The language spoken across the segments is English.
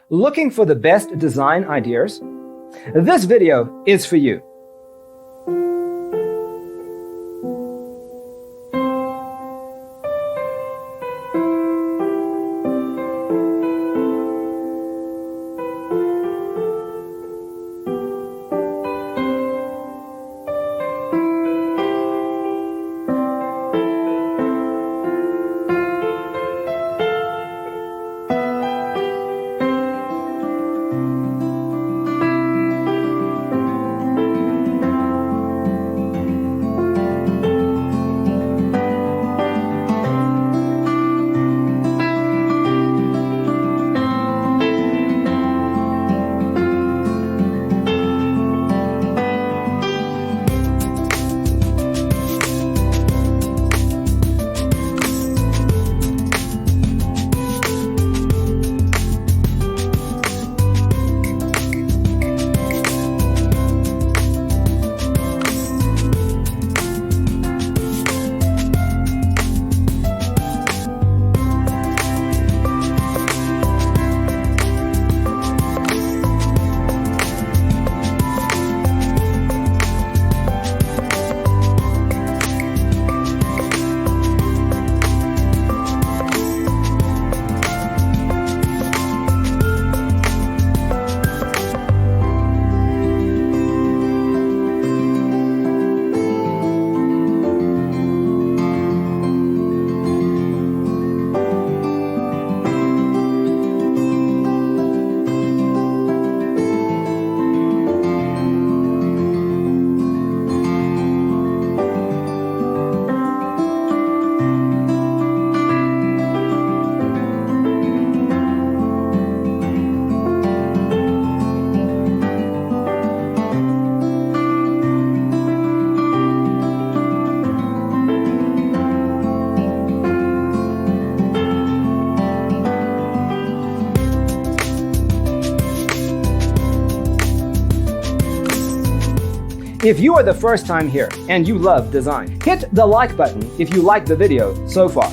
Looking for the best design ideas? This video is for you. If you are the first time here and you love design, hit the like button if you like the video so far.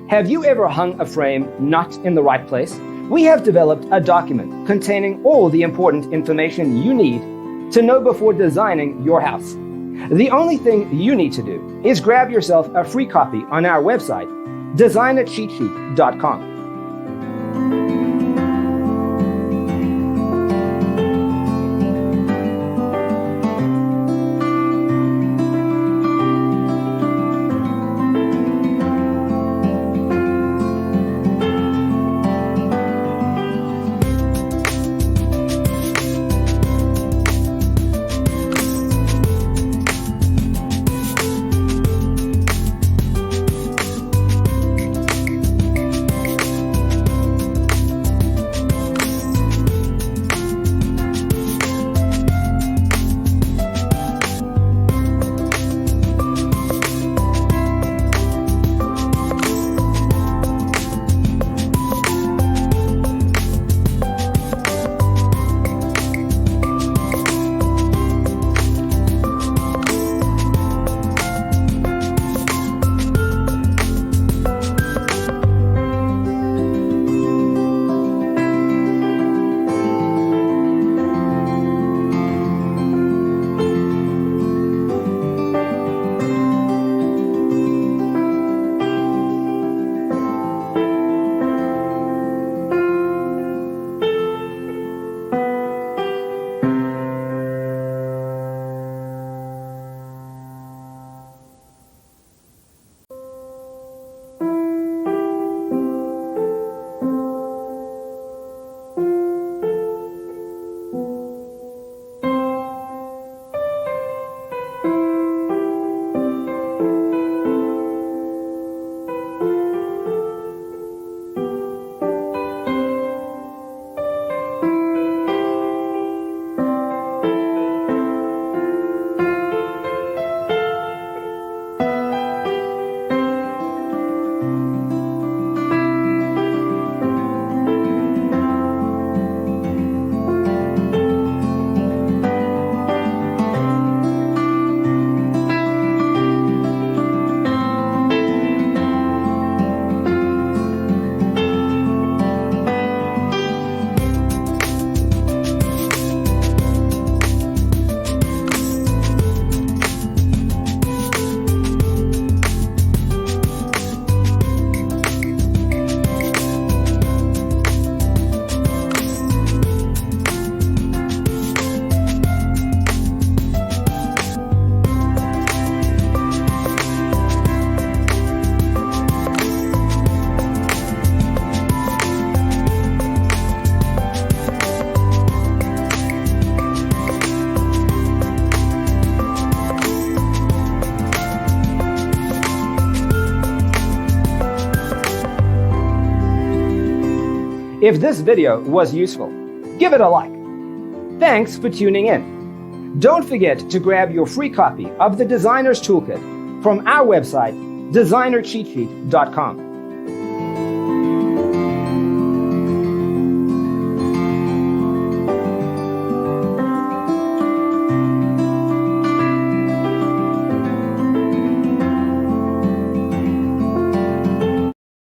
Have you ever hung a frame not in the right place? We have developed a document containing all the important information you need to know before designing your house. The only thing you need to do is grab yourself a free copy on our website, designercheatsheet.com. If this video was useful, give it a like. Thanks for tuning in. Don't forget to grab your free copy of the Designer's Toolkit from our website, designercheatsheet.com.